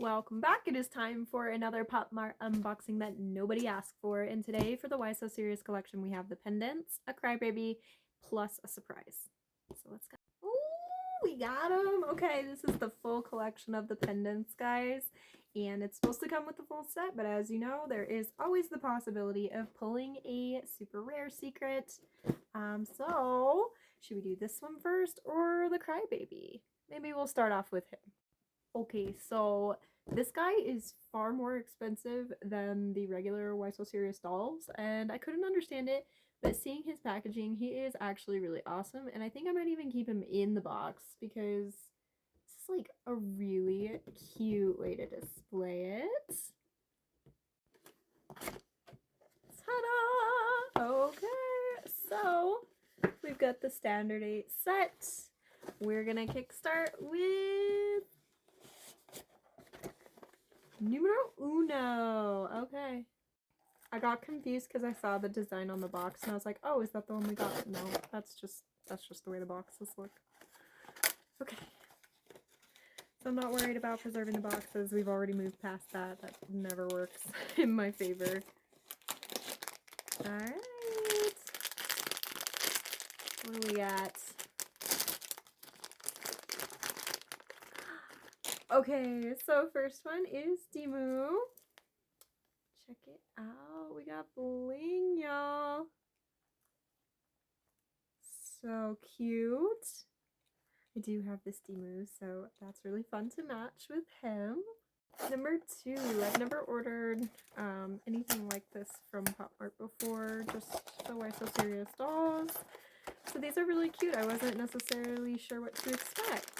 Welcome back. It is time for another Pop Mart unboxing that nobody asked for. And today for the Why So Serious collection, we have the pendants, a crybaby, plus a surprise. So let's go. Ooh, we got them. Okay, this is the full collection of the pendants, guys. And it's supposed to come with the full set, but as you know, there is always the possibility of pulling a super rare secret. So should we do this one first or the crybaby? Maybe we'll start off with him. Okay, so this guy is far more expensive than the regular Why So Serious dolls, and I couldn't understand it, but seeing his packaging, he is actually really awesome, and I think I might even keep him in the box because this is like a really cute way to display it. Ta-da! Okay, so we've got the standard 8 set. We're gonna kickstart with Numero uno. Okay. I got confused because I saw the design on the box and I was like, oh, is that the one we got? No, that's just the way the boxes look. Okay. So I'm not worried about preserving the boxes. We've already moved past that. That never works in my favor. Alright. What do we got? Okay, so first one is Dimu. Check it out. We got bling, y'all. So cute. I do have this Dimu, so that's really fun to match with him. Number 2, I've never ordered anything like this from Pop Mart before, just the Why So Serious dolls. So these are really cute. I wasn't necessarily sure what to expect.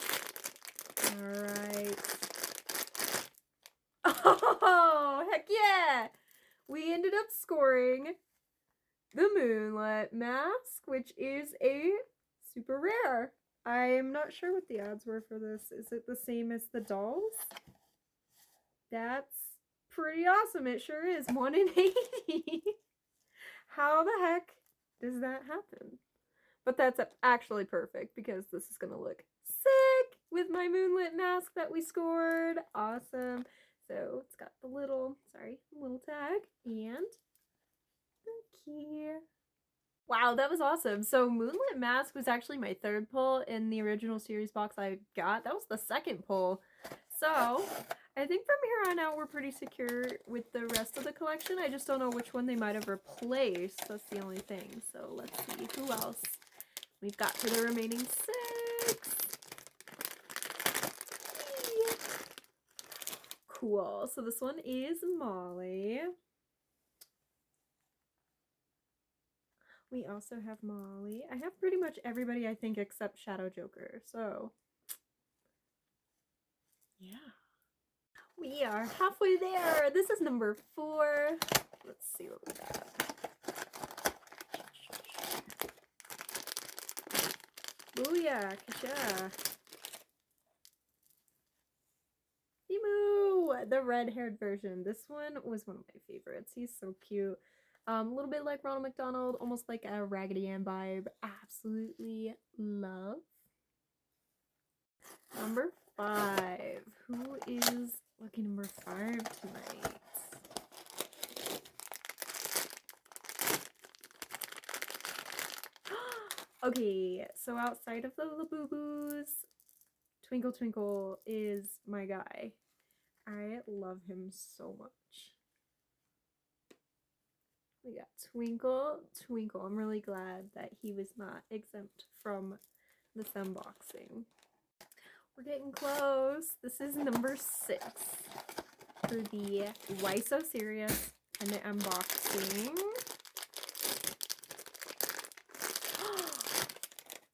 Alright. Oh, heck yeah! We ended up scoring the Moonlit Mask, which is a super rare. I'm not sure what the odds were for this. Is it the same as the dolls? That's pretty awesome. It sure is. 1 in 80. How the heck does that happen? But that's actually perfect because this is going to look sick with my Moonlit Mask that we scored. Awesome. So it's got the little tag and the key. Wow, that was awesome. So Moonlit Mask was actually my 3rd pull in the original series box I got. That was the 2nd pull. So I think from here on out we're pretty secure with the rest of the collection. I just don't know which one they might have replaced. That's the only thing. So let's see who else we've got for the remaining 6. Cool. So this one is Molly. We also have Molly. I have pretty much everybody, I think, except Shadow Joker. So, yeah. We are halfway there. This is number 4. Let's see what we got. Booyah, Kasha. Dimu, the red-haired version. This one was one of my favorites. He's so cute. A little bit like Ronald McDonald, almost like a Raggedy Ann vibe. Absolutely love. Number 5. Who is lucky number 5 tonight? Okay, so outside of the Laboo-Boos, Twinkle Twinkle is my guy. I love him so much. We got Twinkle Twinkle. I'm really glad that he was not exempt from this unboxing. We're getting close. This is number 6 for the Why So Serious and the unboxing.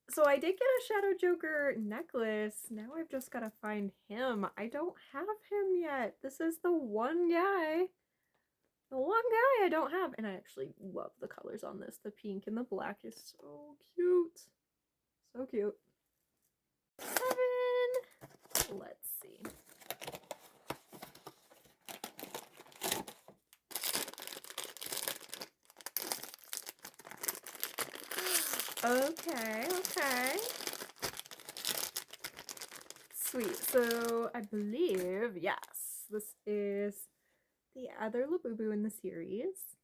So I did get a Shadow Joker necklace. Now I've just got to find him. I don't have him yet. This is the one guy. The one guy I don't have. And I actually love the colors on this. The pink and the black is so cute. So cute. 7. Let's see. Okay. Sweet. So I believe, yes. This is the other Labubu in the series.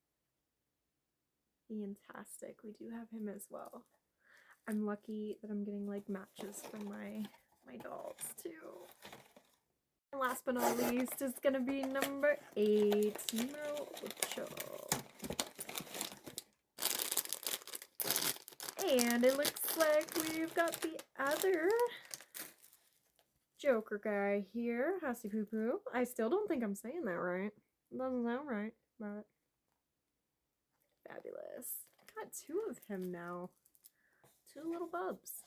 Fantastic. We do have him as well. I'm lucky that I'm getting like matches for my dolls too. And last but not least is gonna be number 8, numero 8. And it looks like we've got the other Joker guy here, Hussy Poo Poo. I still don't think I'm saying that right. It doesn't sound right, but fabulous. Got 2 of him now. 2 little bubs.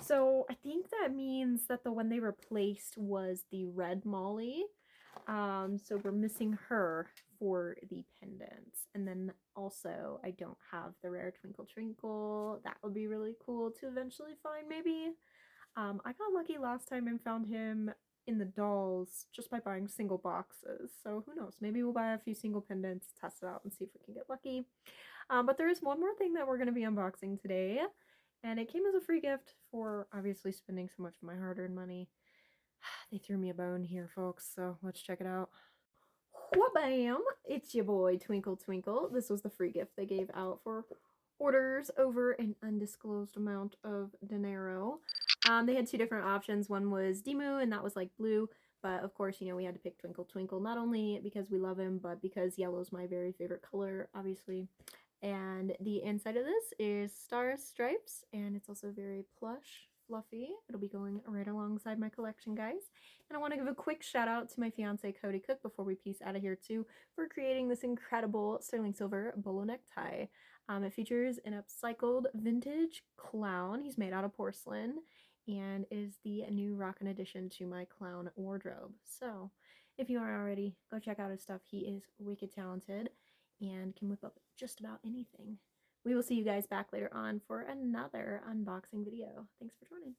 So I think that means that the one they replaced was the red Molly. So we're missing her for the pendants. And then also I don't have the rare Twinkle Twinkle. That would be really cool to eventually find maybe. I got lucky last time and found him in the dolls just by buying single boxes. So who knows? Maybe we'll buy a few single pendants, test it out, and see if we can get lucky. But there is one more thing that we're going to be unboxing today. And it came as a free gift for obviously spending so much of my hard-earned money. They threw me a bone here, folks, so let's check it out. Wha-bam! It's your boy, Twinkle Twinkle. This was the free gift they gave out for orders over an undisclosed amount of dinero. They had 2 different options. One was Demu, and that was like blue. But of course, you know, we had to pick Twinkle Twinkle, not only because we love him, but because yellow's my very favorite color, obviously. And the inside of this is star stripes, and it's also very plush, fluffy. It'll be going right alongside my collection, guys. And I want to give a quick shout out to my fiance Cody Cook before we peace out of here too, for creating this incredible sterling silver bolo necktie. It features an upcycled vintage clown. He's made out of porcelain and is the new rockin' addition to my clown wardrobe. So if you aren't already, go check out his stuff. He is wicked talented and can whip up just about anything. We will see you guys back later on for another unboxing video. Thanks for joining.